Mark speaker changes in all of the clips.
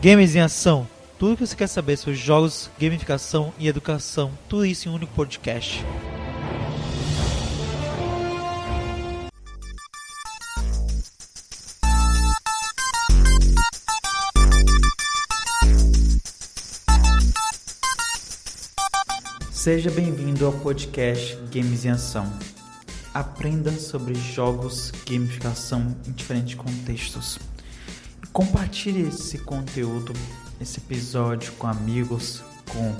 Speaker 1: Games em Ação. Tudo o que você quer saber sobre jogos, gamificação e educação. Tudo isso em um único podcast. Seja bem-vindo ao podcast Games em Ação. Aprenda sobre jogos, gamificação em diferentes contextos. E compartilhe esse conteúdo, esse episódio com amigos, com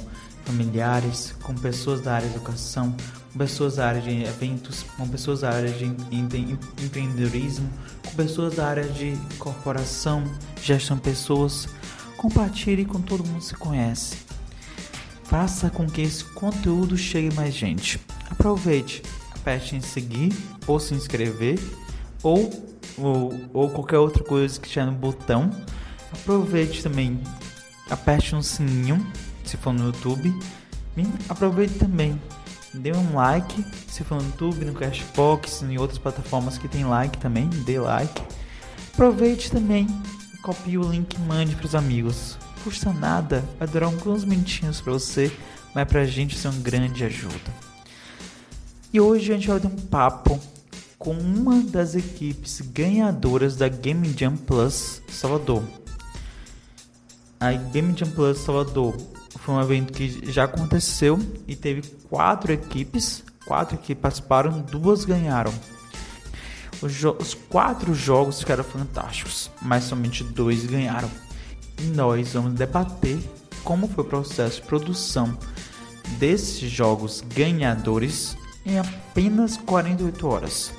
Speaker 1: familiares, com pessoas da área de educação, com pessoas da área de eventos, com pessoas da área de empreendedorismo, com pessoas da área de corporação, gestão de pessoas. Compartilhe com todo mundo que se conhece. Faça com que esse conteúdo chegue mais gente. Aproveite, aperte em seguir ou se inscrever ou qualquer outra coisa que estiver no botão. Aproveite também, aperte no sininho se for no YouTube. E aproveite também, dê um like se for no YouTube, no Cashbox, em outras plataformas que tem like também, dê like. Aproveite também, copie o link e mande para os amigos. Custa nada, vai durar alguns minutinhos para você, mas pra gente isso é uma grande ajuda. E hoje a gente vai ter um papo com uma das equipes ganhadoras da Game Jam Plus Salvador. A Game Jam Plus Salvador foi um evento que já aconteceu e teve 4 equipes que participaram, 2 ganharam. Os 4 jogos ficaram fantásticos, mas somente 2 ganharam. E nós vamos debater como foi o processo de produção desses jogos ganhadores em apenas 48 horas.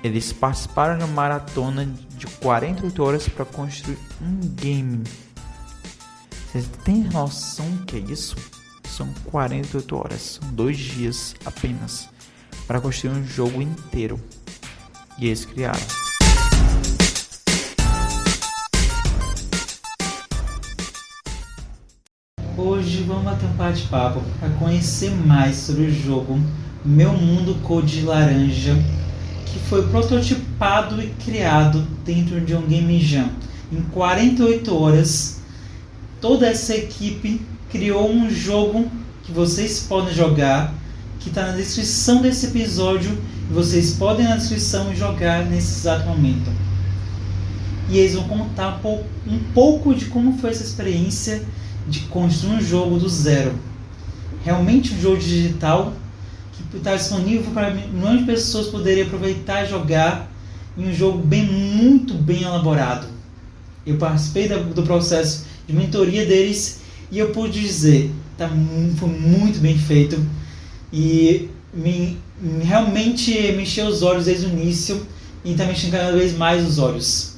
Speaker 1: Eles participaram de uma maratona de 48 horas para construir um game. Vocês têm noção do que é isso? São 48 horas, são 2 dias apenas para construir um jogo inteiro. E eles criaram. Hoje vamos bater um bate-papo para conhecer mais sobre o jogo Meu Mundo Code Laranja, que foi prototipado e criado dentro de um Game Jam. Em 48 horas, toda essa equipe criou um jogo que vocês podem jogar, que está na descrição desse episódio, e vocês podem na descrição jogar nesse exato momento. E eles vão contar um pouco de como foi essa experiência de construir um jogo do zero. Realmente um jogo digital que está disponível para milhões de pessoas poderem aproveitar e jogar em um jogo muito bem elaborado. Eu participei do processo de mentoria deles e eu pude dizer, foi muito bem feito e realmente me encheu os olhos desde o início e está me enchendo cada vez mais os olhos.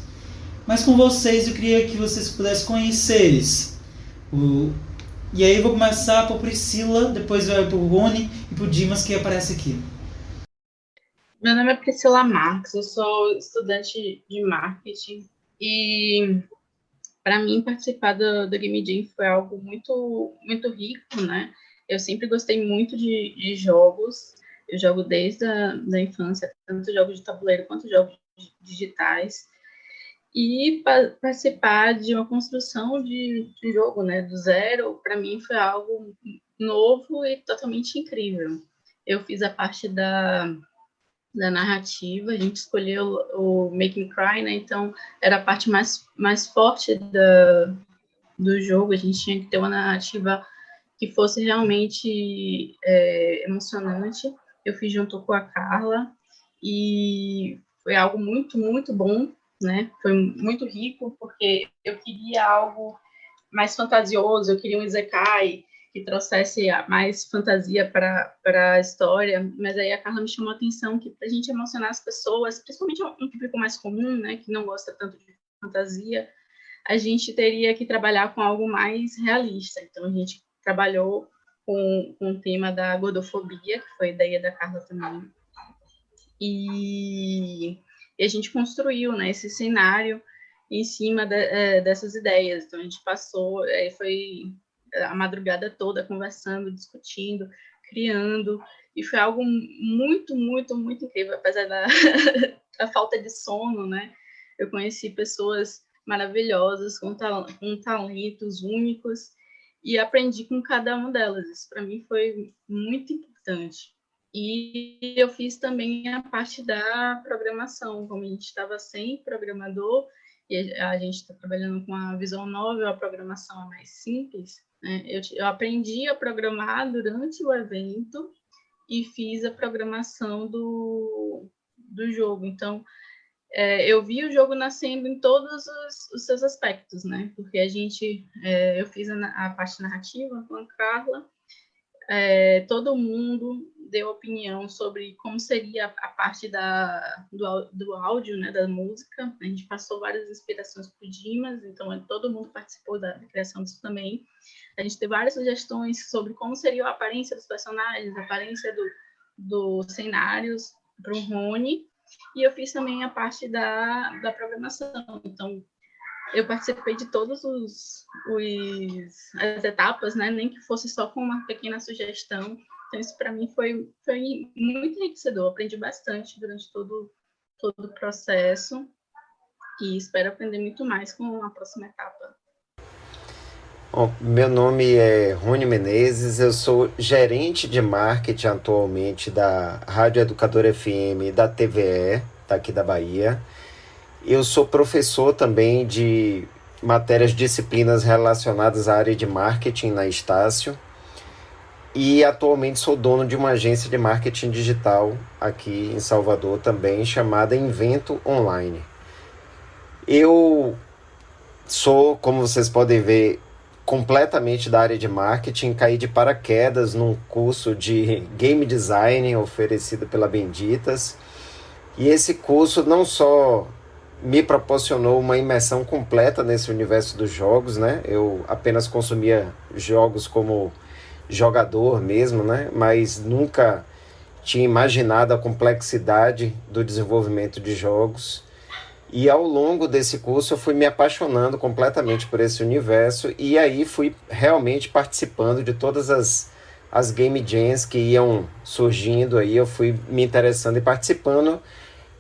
Speaker 1: Mas com vocês eu queria que vocês pudessem conhecer eles. E aí eu vou começar por Priscila, depois vai pro Rony e pro Dimas que aparece aqui.
Speaker 2: Meu nome é Priscila Marques, eu sou estudante de marketing e para mim participar do Game Jam foi algo muito, muito rico, né? Eu sempre gostei muito de jogos, eu jogo desde a infância, tanto jogos de tabuleiro quanto jogos digitais. E participar de uma construção de jogo, né, do zero, para mim foi algo novo e totalmente incrível. Eu fiz a parte da narrativa, a gente escolheu o Make Me Cry, né, então era a parte mais forte do jogo, a gente tinha que ter uma narrativa que fosse realmente emocionante. Eu fiz junto com a Carla e foi algo muito, muito bom, né? Foi muito rico, porque eu queria algo mais fantasioso, eu queria um isekai que trouxesse mais fantasia para a história, mas aí a Carla me chamou a atenção que para a gente emocionar as pessoas, principalmente um público mais comum, né, que não gosta tanto de fantasia, a gente teria que trabalhar com algo mais realista. Então a gente trabalhou com o tema da gordofobia, que foi a ideia da Carla também. E a gente construiu, né, esse cenário em cima dessas ideias. Então, a gente passou, foi a madrugada toda conversando, discutindo, criando, e foi algo muito, muito, muito incrível, apesar da falta de sono, né? Eu conheci pessoas maravilhosas, com talentos únicos, e aprendi com cada uma delas. Isso para mim foi muito importante. E eu fiz também a parte da programação, como a gente estava sem programador, e a gente está trabalhando com a Visual Novel, a programação é mais simples, né? Eu aprendi a programar durante o evento e fiz a programação do jogo. Então, eu vi o jogo nascendo em todos os seus aspectos, né? Porque eu fiz a parte narrativa com a Carla, todo mundo deu opinião sobre como seria a parte do áudio, né, da música. A gente passou várias inspirações para o Dimas, então todo mundo participou da criação disso também. A gente teve várias sugestões sobre como seria a aparência dos personagens, a aparência dos cenários para o Rony, e eu fiz também a parte da programação. Então, eu participei de todas as etapas, né? Nem que fosse só com uma pequena sugestão. Então, isso para mim foi muito enriquecedor. Aprendi bastante durante todo o processo e espero aprender muito mais com a próxima etapa.
Speaker 3: Bom, meu nome é Rony Menezes, eu sou gerente de marketing atualmente da Rádio Educadora FM e da TVE, daqui da Bahia. Eu sou professor também de disciplinas relacionadas à área de marketing na Estácio e atualmente sou dono de uma agência de marketing digital aqui em Salvador também, chamada Invento Online. Eu sou, como vocês podem ver, completamente da área de marketing, caí de paraquedas num curso de game design oferecido pela Benditas, e esse curso não só me proporcionou uma imersão completa nesse universo dos jogos, né? Eu apenas consumia jogos como jogador mesmo, né? Mas nunca tinha imaginado a complexidade do desenvolvimento de jogos. E ao longo desse curso eu fui me apaixonando completamente por esse universo, e aí fui realmente participando de todas as game jams que iam surgindo, aí eu fui me interessando e participando.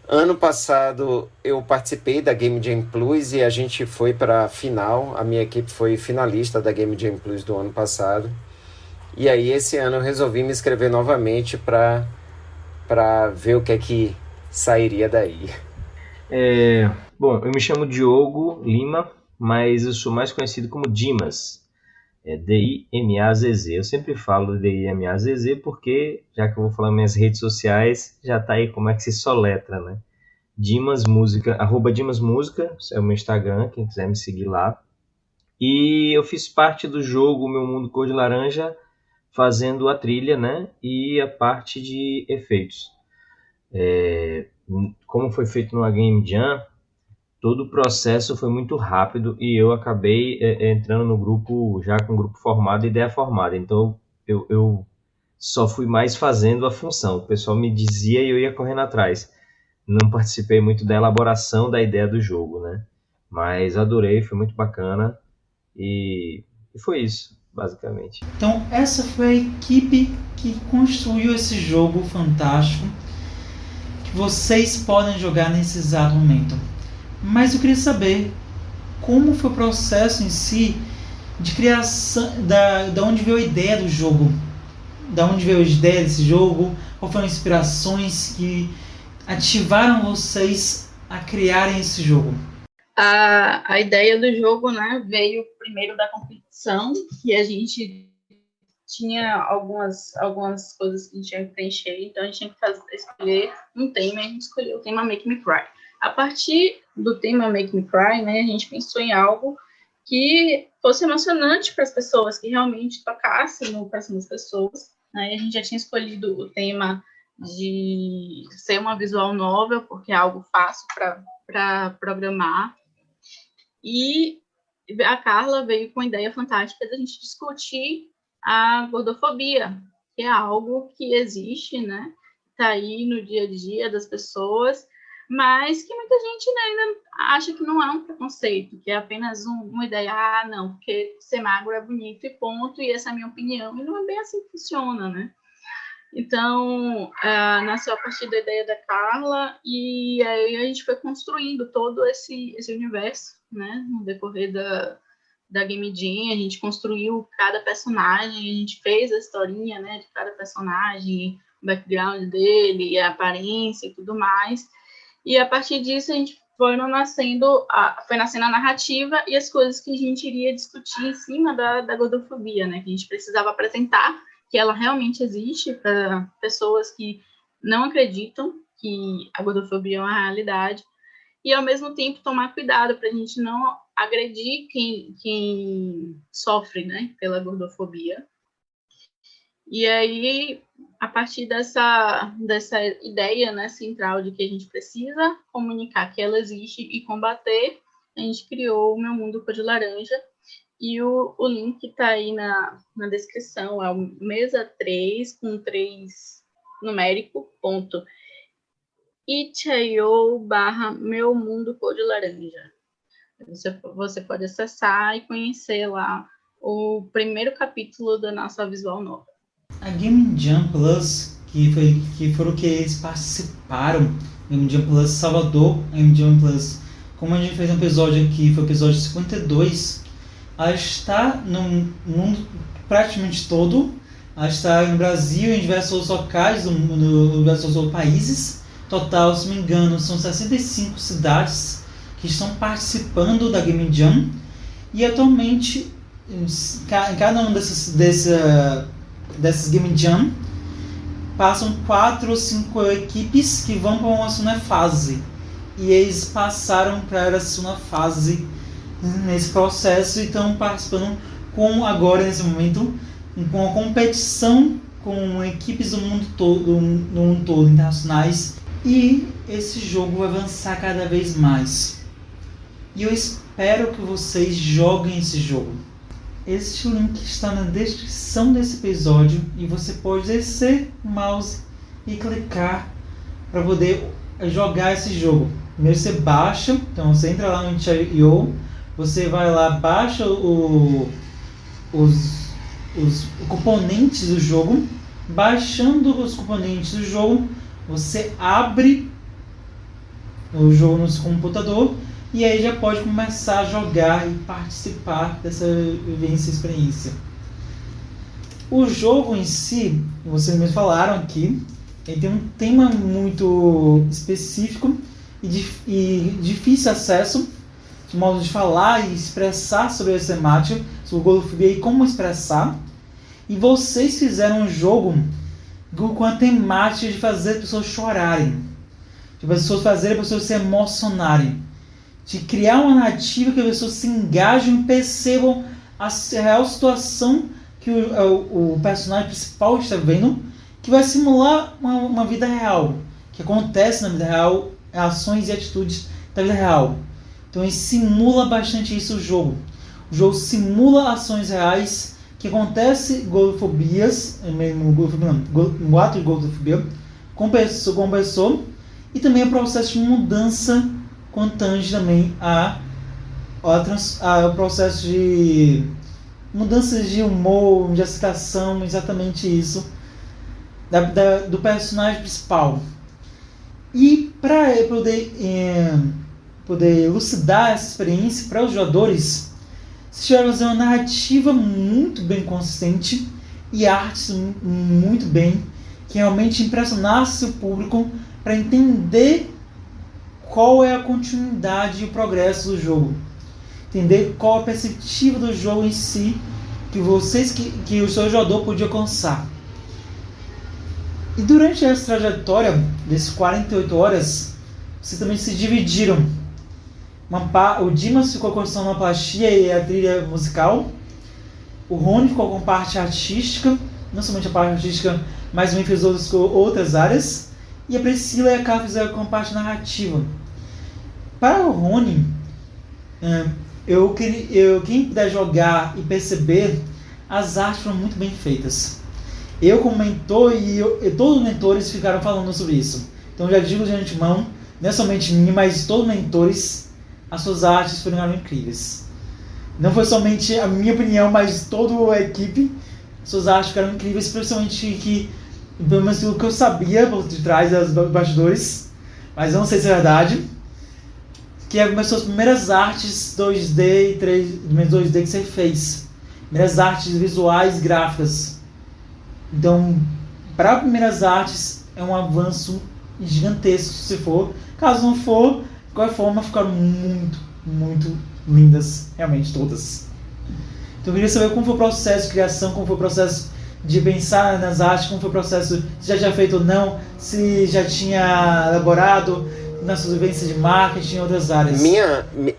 Speaker 3: Ano passado eu participei da Game Jam Plus e a gente foi para a final, a minha equipe foi finalista da Game Jam Plus do ano passado. E aí esse ano eu resolvi me inscrever novamente para ver o que é que sairia daí.
Speaker 4: Bom, eu me chamo Diogo Lima, mas eu sou mais conhecido como Dimas. D-I-M-A-Z-Z. Eu sempre falo D-I-M-A-Z-Z porque, já que eu vou falar minhas redes sociais, já tá aí como é que se soletra, né? Dimas Música, @Dimas Música, é o meu Instagram, quem quiser me seguir lá. E eu fiz parte do jogo Meu Mundo Cor de Laranja, fazendo a trilha, né? E a parte de efeitos. Como foi feito numa Game Jam, todo o processo foi muito rápido e eu acabei entrando no grupo já com o grupo formado e ideia formada. Então eu só fui mais fazendo a função. O pessoal me dizia e eu ia correndo atrás. Não participei muito da elaboração da ideia do jogo, né? Mas adorei, foi muito bacana e foi isso, basicamente.
Speaker 1: Então essa foi a equipe que construiu esse jogo fantástico que vocês podem jogar nesse exato momento. Mas eu queria saber como foi o processo em si de criação, da onde veio a ideia do jogo, da onde veio a ideia desse jogo, quais foram as inspirações que ativaram vocês a criarem esse jogo.
Speaker 2: A ideia do jogo, né, veio primeiro da competição, que a gente tinha algumas coisas que a gente tinha que preencher, então a gente tinha que escolher um tema, e a gente escolheu o tema Make Me Cry. A partir do tema Make Me Cry, né, a gente pensou em algo que fosse emocionante para as pessoas, que realmente tocasse no coração das pessoas. Né? A gente já tinha escolhido o tema de ser uma visual novel, porque é algo fácil para programar. E a Carla veio com a ideia fantástica da gente discutir a gordofobia, que é algo que existe, né? Está aí no dia a dia das pessoas, mas que muita gente, né, ainda acha que não é um preconceito, que é apenas uma ideia, não, porque ser magro é bonito e ponto, e essa é a minha opinião, e não é bem assim que funciona, né? Então, nasceu a partir da ideia da Carla, e aí a gente foi construindo todo esse universo né, no decorrer da Game Jam. A gente construiu cada personagem, a gente fez a historinha, né, de cada personagem, o background dele, a aparência e tudo mais. E a partir disso a gente foi nascendo a narrativa e as coisas que a gente iria discutir em cima da gordofobia, né, que a gente precisava apresentar que ela realmente existe para pessoas que não acreditam que a gordofobia é uma realidade, e ao mesmo tempo tomar cuidado para a gente não agredir quem sofre, né, pela gordofobia. E aí, a partir dessa ideia, né, central de que a gente precisa comunicar que ela existe e combater, a gente criou o Meu Mundo Cor de Laranja, e o link está aí na descrição, é o mesa3 com 3 numérico, ponto, itch.io/Meu Mundo Cor de Laranja. Você pode acessar e conhecer lá o primeiro capítulo da nossa visual novel.
Speaker 1: A Game Jam Plus, que foram que eles participaram, Game Jam Plus Salvador, Game Jam Plus, como a gente fez um episódio aqui, foi o episódio 52, ela está no mundo praticamente todo, ela está no Brasil, em diversos locais, no diversos países. Total, se não me engano, são 65 cidades que estão participando da Game Jam, e atualmente em cada uma dessas Game Jam passam 4 ou 5 equipes que vão para uma segunda fase, e eles passaram para a segunda fase nesse processo e estão participando agora nesse momento com a competição com equipes do mundo todo, internacionais, e esse jogo vai avançar cada vez mais. E eu espero que vocês joguem esse jogo. Este link está na descrição desse episódio e você pode descer o mouse e clicar para poder jogar esse jogo. Primeiro você baixa, então você entra lá no itch.io, você vai lá, baixa os componentes do jogo. Baixando os componentes do jogo, você abre o jogo no seu computador e aí já pode começar a jogar e participar dessa vivência, experiência. O jogo em si, vocês me falaram aqui, ele tem um tema muito específico e difícil acesso, de modo de falar e expressar sobre essa temática, sobre gordofobia e como expressar. E vocês fizeram um jogo com a temática de fazer as pessoas chorarem, de fazer as pessoas se emocionarem, de criar uma narrativa que as pessoas se engajam e percebam a real situação que o personagem principal está vendo, que vai simular uma vida real, que acontece na vida real, ações e atitudes da vida real. Então ele simula bastante isso o jogo. O jogo simula ações reais que acontece gordofobias, um ato de gordofobia com pessoa, e também o processo de mudança constante também o processo de mudanças de humor, de aceitação, exatamente isso, do personagem principal. E para poder elucidar essa experiência para os jogadores, se tiver fazer uma narrativa muito bem consistente e artes muito bem, que realmente impressionasse o público para entender qual é a continuidade e o progresso do jogo, entender qual a perspectiva do jogo em si que o seu jogador podia alcançar. E durante essa trajetória desses 48 horas, vocês também se dividiram. O Dimas ficou com a sonoplastia e a trilha musical. O Rony ficou com a parte artística, não somente a parte artística, mas também fez outras áreas. E a Priscila e a Carla fizeram com a parte narrativa. Para o Rony, quem puder jogar e perceber, as artes foram muito bem feitas. Eu como mentor e todos os mentores ficaram falando sobre isso. Então já digo de antemão, não é somente mim, mas todos os mentores, as suas artes foram incríveis. Não foi somente a minha opinião, mas toda a equipe, suas artes ficaram incríveis, principalmente pelo menos o que eu sabia por detrás dos bastidores, mas eu não sei se é verdade. que começou as primeiras artes 2D e 2D que você fez. Primeiras artes visuais, gráficas. Então, para primeiras artes, é um avanço gigantesco, se for. Caso não for, de qualquer forma, ficaram muito, muito lindas, realmente, todas. Então, eu queria saber como foi o processo de criação, como foi o processo de pensar nas artes, como foi o processo, se já tinha feito ou não, se já tinha elaborado nas suas vivências de marketing em outras áreas.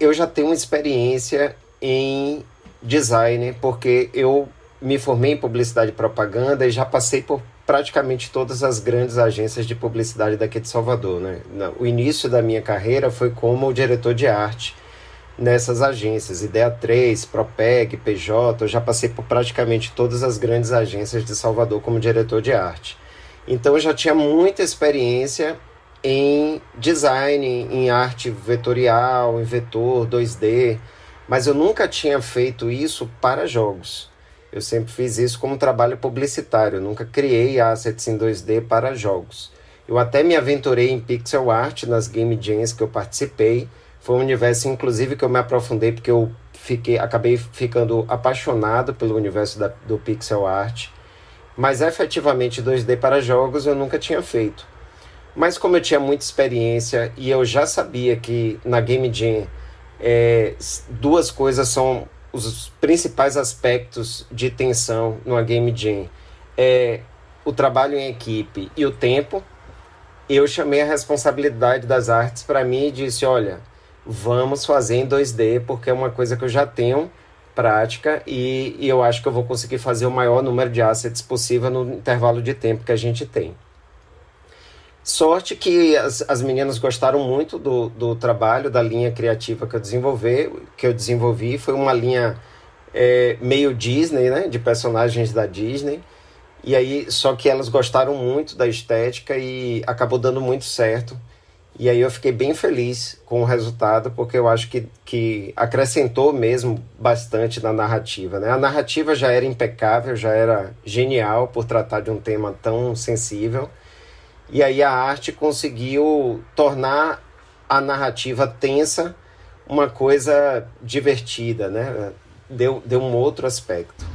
Speaker 3: Eu já tenho uma experiência em design, porque eu me formei em publicidade e propaganda e já passei por praticamente todas as grandes agências de publicidade daqui de Salvador, né? O início da minha carreira foi como diretor de arte nessas agências, Ideia 3, Propeg, PJ. Eu já passei por praticamente todas as grandes agências de Salvador como diretor de arte. Então eu já tinha muita experiência em design, em arte vetorial, em vetor, 2D, mas eu nunca tinha feito isso para jogos. Eu sempre fiz isso como trabalho publicitário, eu nunca criei assets em 2D para jogos. Eu até me aventurei em pixel art nas Game Jams que eu participei. Foi um universo, inclusive, que eu me aprofundei porque eu acabei ficando apaixonado pelo universo do pixel art. Mas efetivamente 2D para jogos eu nunca tinha feito. Mas como eu tinha muita experiência e eu já sabia que na Game Jam duas coisas são os principais aspectos de tensão numa Game Jam, o trabalho em equipe e o tempo, eu chamei a responsabilidade das artes para mim e disse, olha, vamos fazer em 2D, porque é uma coisa que eu já tenho prática e eu acho que eu vou conseguir fazer o maior número de assets possível no intervalo de tempo que a gente tem. Sorte que as meninas gostaram muito do trabalho, da linha criativa que eu desenvolvi. Foi uma linha meio Disney, né, de personagens da Disney. E aí, só que elas gostaram muito da estética e acabou dando muito certo. E aí eu fiquei bem feliz com o resultado, porque eu acho que acrescentou mesmo bastante na narrativa, né? A narrativa já era impecável, já era genial por tratar de um tema tão sensível. E aí a arte conseguiu tornar a narrativa tensa uma coisa divertida, né? Deu um outro aspecto.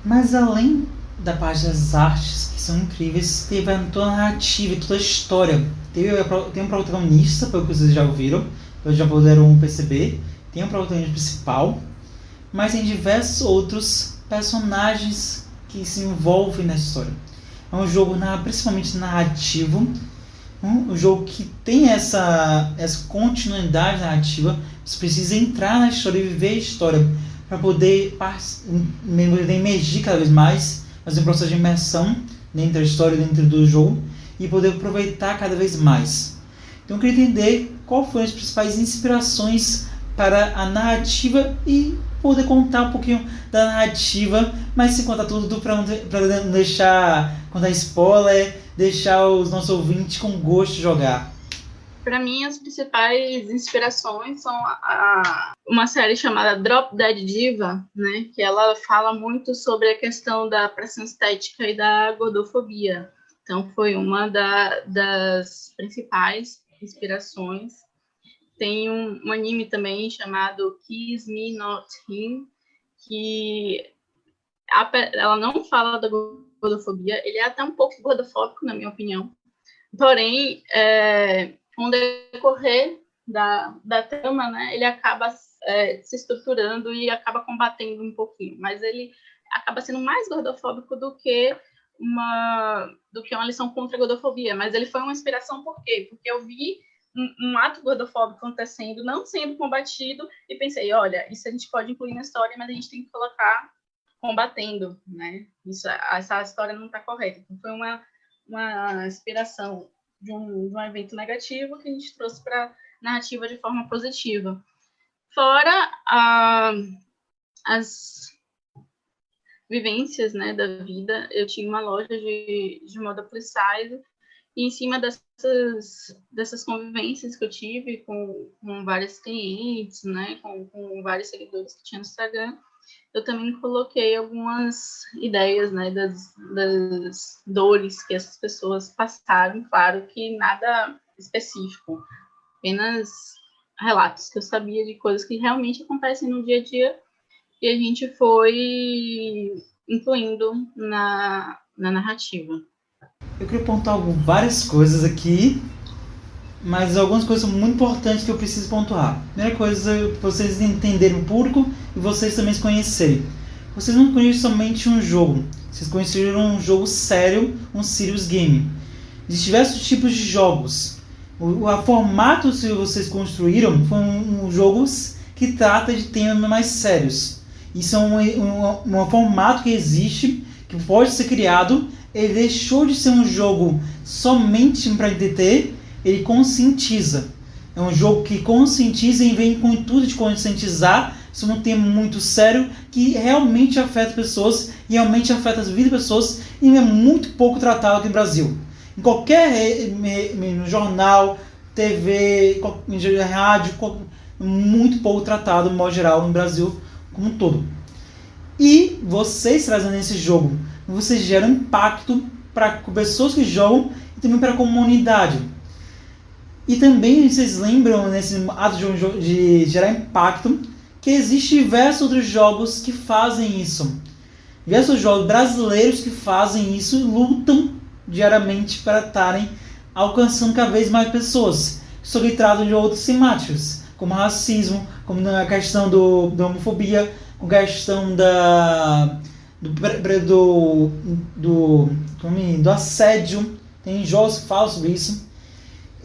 Speaker 1: Mas além da parte das artes, que são incríveis, teve toda a narrativa e toda a história. Tem um protagonista, pelo que vocês já ouviram, já puderam perceber. Tem um protagonista principal, mas tem diversos outros personagens que se envolvem nessa história. É um jogo principalmente narrativo, um jogo que tem essa continuidade narrativa. Você precisa entrar na história e viver a história para poder emergir cada vez mais, fazer um processo de imersão dentro da história, dentro do jogo, e poder aproveitar cada vez mais. Então eu queria entender qual foram as principais inspirações para a narrativa e poder contar um pouquinho da narrativa, mas sem contar tudo para não deixar contar spoiler, deixar os nossos ouvintes com gosto de jogar.
Speaker 2: Para mim, as principais inspirações são uma série chamada Drop Dead Diva, né, que ela fala muito sobre a questão da pressão estética e da gordofobia. Então, foi uma das principais inspirações. Tem um anime também chamado Kiss Me Not Him, que ela não fala da gordofobia, ele é até um pouco gordofóbico, na minha opinião. Porém, com o decorrer da trama, né, ele acaba se estruturando e acaba combatendo um pouquinho. Mas ele acaba sendo mais gordofóbico do que uma lição contra a gordofobia. Mas ele foi uma inspiração por quê? Porque eu vi um ato gordofóbico acontecendo, não sendo combatido, e pensei, olha, isso a gente pode incluir na história, mas a gente tem que colocar combatendo, né? Essa história não está correta. Então, foi uma inspiração de um evento negativo que a gente trouxe para a narrativa de forma positiva. Fora as vivências, né, da vida, eu tinha uma loja de moda plus size, e em cima dessas convivências que eu tive com vários clientes, né, com vários seguidores que tinha no Instagram, eu também coloquei algumas ideias, né, das dores que essas pessoas passaram, claro que nada específico, apenas relatos que eu sabia de coisas que realmente acontecem no dia a dia, e a gente foi incluindo na narrativa.
Speaker 1: Eu queria pontuar várias coisas aqui, mas algumas coisas são muito importantes que eu preciso pontuar. Primeira coisa, vocês entenderem o público e vocês também se conhecerem. Vocês não conhecem somente um jogo, vocês conheceram um jogo sério, um serious game. Existem diversos tipos de jogos. O formato que vocês construíram foram jogos que tratam de temas mais sérios. Isso é um formato que existe, que pode ser criado. Ele deixou de ser um jogo somente para entreter, ele conscientiza. É um jogo que conscientiza e vem com o intuito de conscientizar sobre um tema muito sério que realmente afeta pessoas e realmente afeta as vidas das pessoas e é muito pouco tratado aqui no Brasil. Em qualquer no jornal, TV, rádio, muito pouco tratado, no modo geral, no Brasil como um todo. E vocês trazendo esse jogo, vocês geram impacto para pessoas que jogam e também para a comunidade. E também vocês lembram, nesse ato de gerar impacto, que existem diversos outros jogos que fazem isso. Diversos jogos brasileiros que fazem isso e lutam diariamente para estarem alcançando cada vez mais pessoas, sobre tratam de outras temáticas, como racismo, como a questão da homofobia, com a questão do assédio. Tem jogos que falam sobre isso.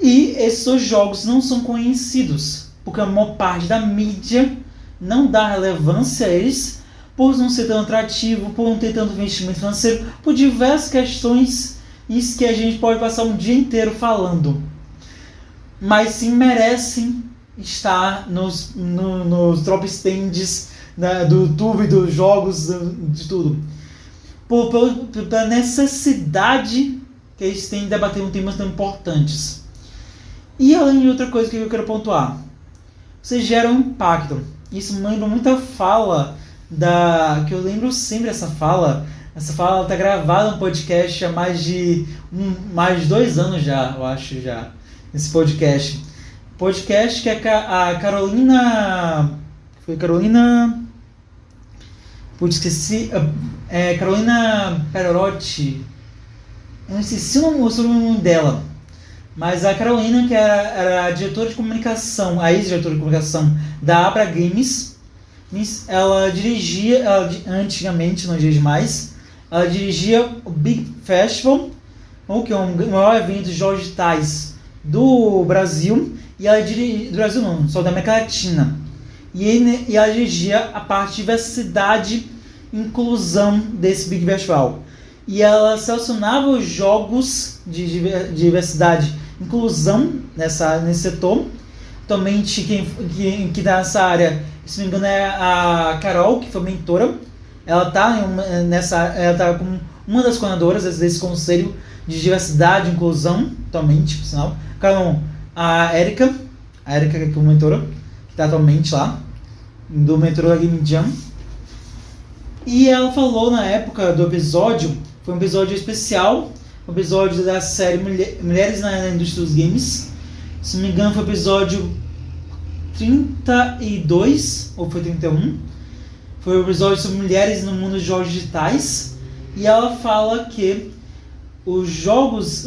Speaker 1: E esses jogos não são conhecidos, porque a maior parte da mídia não dá relevância a eles, por não ser tão atrativo, por não ter tanto investimento financeiro, por diversas questões, isso que a gente pode passar um dia inteiro falando. Mas sim merecem estar nos top stands do YouTube, dos jogos, de tudo. Pela necessidade que eles têm de debater temas tão importantes. E além de outra coisa que eu quero pontuar, vocês geram impacto. Isso me lembra muito a fala que eu lembro sempre dessa fala. Essa fala está gravada no podcast há mais de 2 anos já, eu acho, já. Esse podcast. Podcast que a Carolina... Foi Carolina... Putz, esqueci. Carolina Perorotti. Eu não esqueci o sobrenome dela. Mas a Carolina, que era a diretora de comunicação, a ex-diretora de comunicação da Abra Games, ela dirigia, antigamente, não dirige mais, ela dirigia o Big Festival, que é o maior evento de jogos digitais do Brasil, e ela dirigia, do Brasil não, só da América Latina. E ela dirigia a parte de diversidade e inclusão desse Big Festival. E ela selecionava os jogos de diversidade e inclusão nesse setor. Atualmente, quem dá nessa área, se não me engano, é a Carol, que foi mentora. Ela está como uma das coordenadoras desse conselho de diversidade e inclusão, atualmente, por sinal. Carol, a Erika, que é a mentora, que está atualmente lá, do mentor da Game Jam. E ela falou na época do episódio, foi um episódio especial, um episódio da série Mulheres na Indústria dos Games. Se não me engano, foi o episódio 32, ou foi 31. Foi um episódio sobre mulheres no mundo dos jogos digitais. E ela fala que os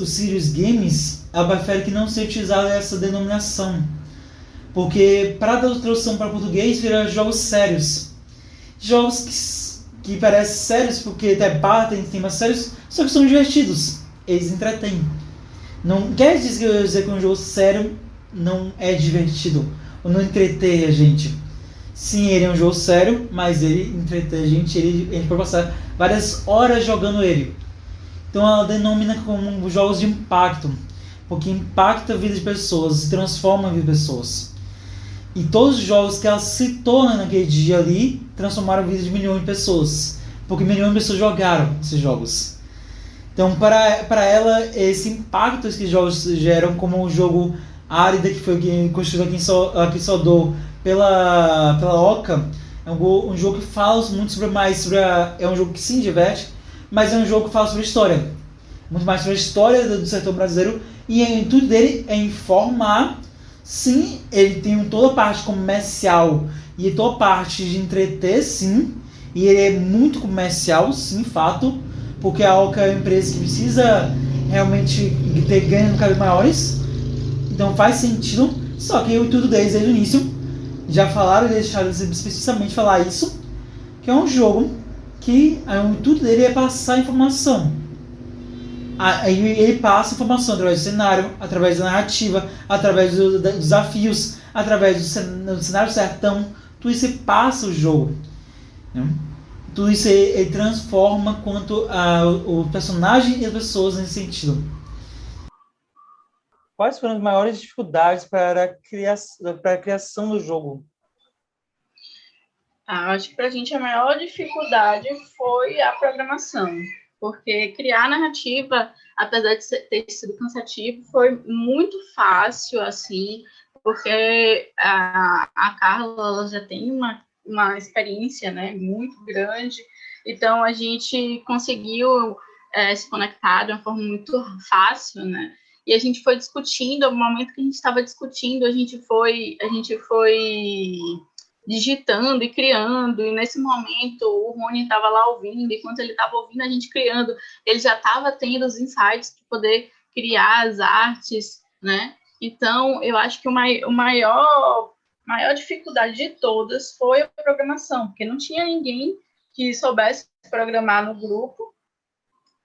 Speaker 1: serious games, ela prefere que não seja utilizada essa denominação. Porque para a tradução para português, vira jogos sérios. Jogos que parecem sérios porque debatem temas sérios, só que são divertidos. Eles entretêm. Não quer dizer que um jogo sério não é divertido ou não entretém a gente. Sim, ele é um jogo sério, mas ele entretém a gente. A gente pode passar várias horas jogando ele. Então ela denomina como jogos de impacto, porque impacta a vida de pessoas, se transforma a vida de pessoas. E todos os jogos que ela citou naquele dia ali transformaram a vida de milhões de pessoas, porque milhões de pessoas jogaram esses jogos. Então, para ela, esse impacto que esses jogos geram, como o jogo Árida, que foi construído aqui em Salvador pela Oca, é um jogo que fala muito é um jogo que se diverte, mas é um jogo que fala sobre história. Muito mais sobre a história do setor brasileiro, e o intuito dele é informar sim, ele tem toda a parte comercial e toda a parte de entreter, sim. E ele é muito comercial, sim, fato. Porque é uma empresa que precisa realmente ter ganhos cada vez maiores. Então faz sentido. Só que o intuito deles desde o início, já falaram e deixaram especificamente falar isso, que é um jogo que o intuito dele é passar informação. Ele passa informação através do cenário, através da narrativa, através dos desafios, através do cenário sertão. Tudo isso ele passa o jogo. Né? Tudo isso ele transforma quanto o personagem e as pessoas nesse sentido. Quais foram as maiores dificuldades para a criação do jogo?
Speaker 2: Acho que para a gente a maior dificuldade foi a programação, porque criar narrativa, apesar de ter sido cansativo, foi muito fácil, assim, porque a Carla ela já tem uma experiência, né, muito grande, então a gente conseguiu se conectar de uma forma muito fácil, né, e a gente foi discutindo, no momento que a gente estava discutindo, a gente foi digitando e criando, e nesse momento o Rony estava lá ouvindo, e enquanto ele estava ouvindo a gente criando, ele já estava tendo os insights para poder criar as artes, né? Então, eu acho que o maior dificuldade de todas foi a programação, porque não tinha ninguém que soubesse programar no grupo,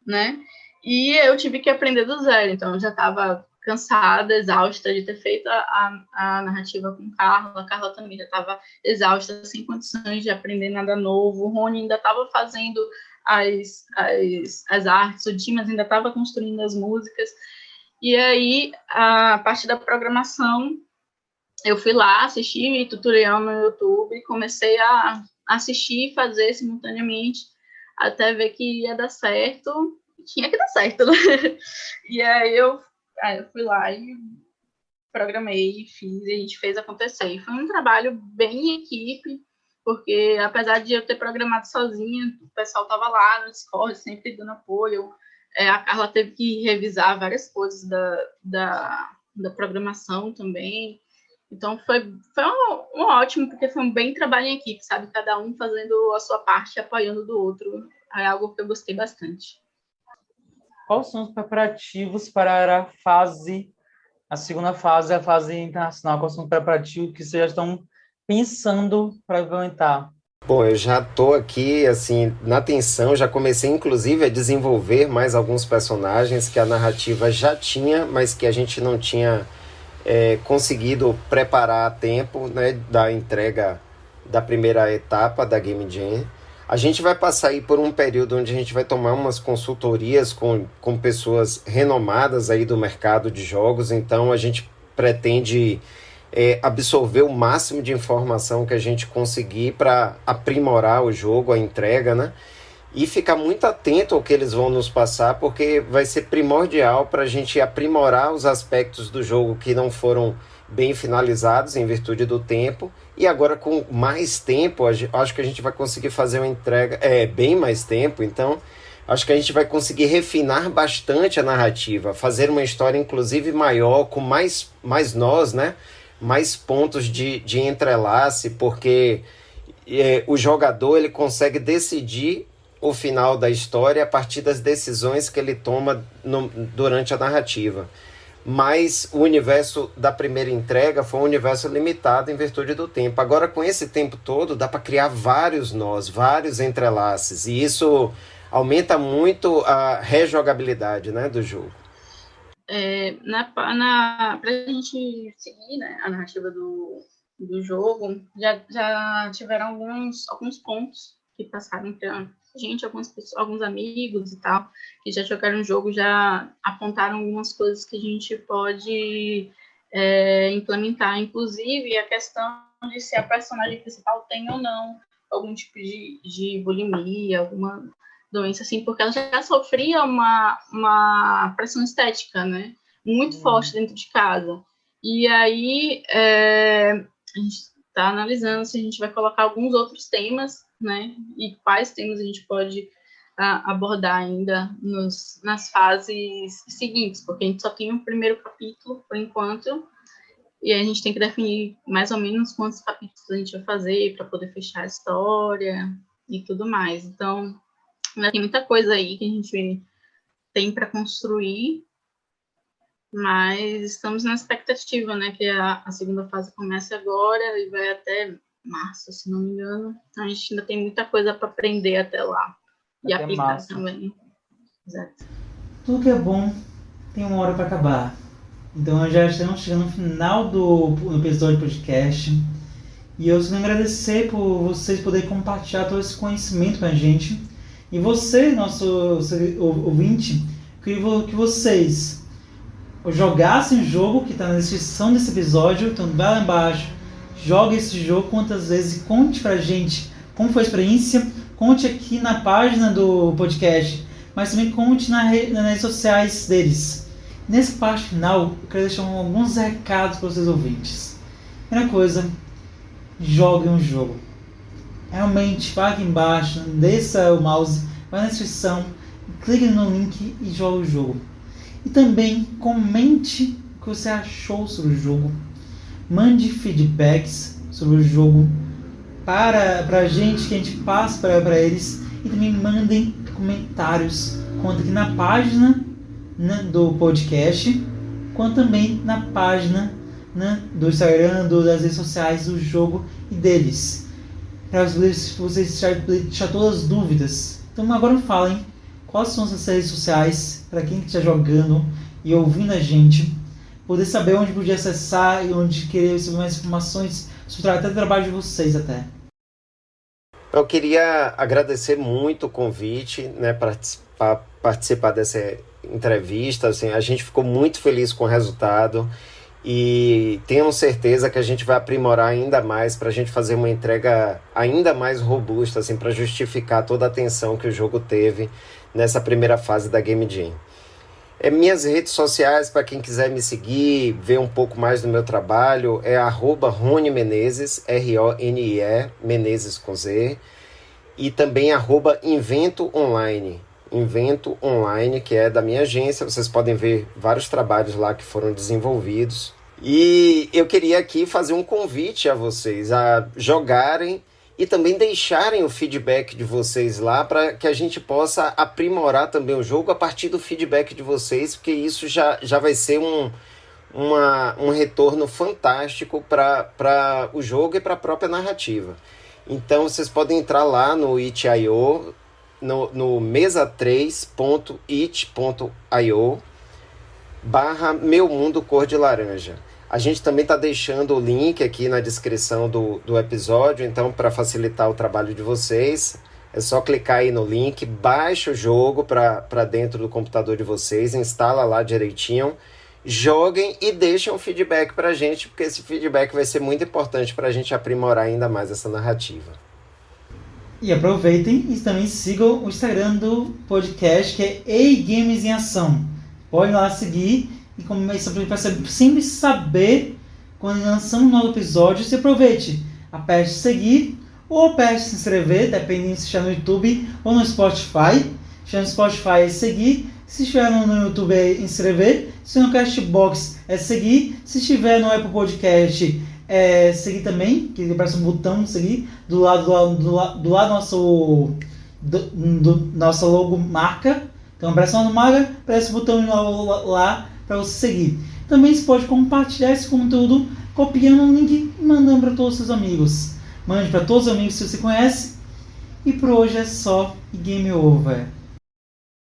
Speaker 2: né? E eu tive que aprender do zero, então eu já estava cansada, exausta de ter feito a narrativa com Carla. A Carla também já estava exausta, sem condições de aprender nada novo. O Rony ainda estava fazendo as artes, o Dimas ainda estava construindo as músicas. E aí, a parte da programação, eu fui lá, assisti tutorial no YouTube, comecei a assistir e fazer simultaneamente, até ver que ia dar certo. Tinha que dar certo, né? E aí eu fui lá e programei, fiz, e a gente fez acontecer. E foi um trabalho bem em equipe, porque apesar de eu ter programado sozinha, o pessoal estava lá no Discord, sempre dando apoio. A Carla teve que revisar várias coisas da programação também. Então foi um ótimo, porque foi um bem trabalho em equipe, sabe? Cada um fazendo a sua parte, apoiando do outro. É algo que eu gostei bastante.
Speaker 1: Quais são os preparativos para a segunda fase, a fase internacional? Quais são os preparativos que vocês já estão pensando para implementar?
Speaker 3: Bom, eu já estou aqui, assim, na tensão, já comecei, inclusive, a desenvolver mais alguns personagens que a narrativa já tinha, mas que a gente não tinha conseguido preparar a tempo, né, da entrega da primeira etapa da Game Jam. A gente vai passar aí por um período onde a gente vai tomar umas consultorias com pessoas renomadas aí do mercado de jogos, então a gente pretende absorver o máximo de informação que a gente conseguir para aprimorar o jogo, a entrega, né? E ficar muito atento ao que eles vão nos passar, porque vai ser primordial para a gente aprimorar os aspectos do jogo que não foram bem finalizados em virtude do tempo. E agora, com mais tempo, acho que a gente vai conseguir fazer uma entrega bem mais tempo. Então, acho que a gente vai conseguir refinar bastante a narrativa, fazer uma história, inclusive, maior, com mais nós, né? Mais pontos de entrelace, porque o jogador ele consegue decidir o final da história a partir das decisões que ele toma durante a narrativa. Mas o universo da primeira entrega foi um universo limitado em virtude do tempo. Agora, com esse tempo todo, dá para criar vários nós, vários entrelaces, e isso aumenta muito a rejogabilidade, né, do jogo.
Speaker 2: Para a gente seguir, né, a narrativa do jogo, já tiveram alguns pontos que passaram para gente, alguns amigos e tal, que já jogaram o jogo, já apontaram algumas coisas que a gente pode implementar, inclusive a questão de se a personagem principal tem ou não algum tipo de bulimia, alguma doença assim, porque ela já sofria uma pressão estética, né, muito forte dentro de casa. E aí a gente está analisando se a gente vai colocar alguns outros temas, né? E quais temas a gente pode abordar ainda nas fases seguintes, porque a gente só tem o primeiro capítulo, por enquanto, E aí a gente tem que definir mais ou menos quantos capítulos a gente vai fazer para poder fechar a história e tudo mais. Então, ainda tem muita coisa aí que a gente tem para construir, mas estamos na expectativa, né, que a segunda fase comece agora e vai até março, se não me engano. Então, a gente ainda tem muita coisa para aprender até lá. E
Speaker 1: Até
Speaker 2: aplicar
Speaker 1: março.
Speaker 2: também. Exato.
Speaker 1: Tudo que é bom tem uma hora para acabar. Então já estamos chegando no final do episódio do podcast. E eu só quero agradecer por vocês poderem compartilhar todo esse conhecimento com a gente. E você, nosso ouvinte, queria que vocês jogassem o jogo que está na descrição desse episódio. Então vai lá embaixo, jogue esse jogo quantas vezes e conte pra gente como foi a experiência. Conte aqui na página do podcast, mas também conte nas redes sociais deles. Nessa parte final, eu quero deixar alguns recados para vocês ouvintes. Primeira coisa, joguem um jogo. Realmente, vá aqui embaixo, desça o mouse, vai na descrição, clique no link e jogue o jogo. E também comente o que você achou sobre o jogo. Mande feedbacks sobre o jogo para a gente, que a gente passa para eles. E também mandem comentários, quanto aqui na página do podcast, quanto também na página do Instagram, das redes sociais do jogo e deles, para vocês deixar todas as dúvidas. Então agora falem quais são as redes sociais para quem está jogando e ouvindo a gente, poder saber onde podia acessar e onde querer saber mais informações sobre até o trabalho de vocês até.
Speaker 3: Eu queria agradecer muito o convite, né, para participar dessa entrevista. Assim, a gente ficou muito feliz com o resultado e tenho certeza que a gente vai aprimorar ainda mais para a gente fazer uma entrega ainda mais robusta, assim, para justificar toda a atenção que o jogo teve nessa primeira fase da Game Jam. Minhas redes sociais, para quem quiser me seguir, ver um pouco mais do meu trabalho, é @Rony Menezes, RONIE, Menezes com Z, e também @Invento Online, que é da minha agência. Vocês podem ver vários trabalhos lá que foram desenvolvidos. E eu queria aqui fazer um convite a vocês a jogarem e também deixarem o feedback de vocês lá, para que a gente possa aprimorar também o jogo a partir do feedback de vocês, porque isso já vai ser um retorno fantástico para o jogo e para a própria narrativa. Então vocês podem entrar lá no itch.io, no mesa3.it.io /Meu Mundo Cor de Laranja. A gente também está deixando o link aqui na descrição do episódio, então para facilitar o trabalho de vocês, é só clicar aí no link, baixa o jogo para dentro do computador de vocês, instala lá direitinho, joguem e deixem um feedback para a gente, porque esse feedback vai ser muito importante para a gente aprimorar ainda mais essa narrativa.
Speaker 1: E aproveitem e também sigam o Instagram do podcast, que é Ei Games em Ação. Podem lá seguir e para sempre saber quando lançamos um novo episódio. Se aproveite, aperte seguir ou aperte se inscrever, dependendo se estiver no YouTube ou no Spotify. Se estiver no Spotify é seguir, se estiver no YouTube é inscrever, se no Castbox é seguir, se estiver no Apple Podcast é seguir também, que aparece um botão de seguir do lado do nossa logo marca. Então aparece uma marca, aparece o botão lá para você seguir. Também você pode compartilhar esse conteúdo copiando o link e mandando para todos os seus amigos. Mande para todos os amigos que você conhece. E por hoje é só e game over.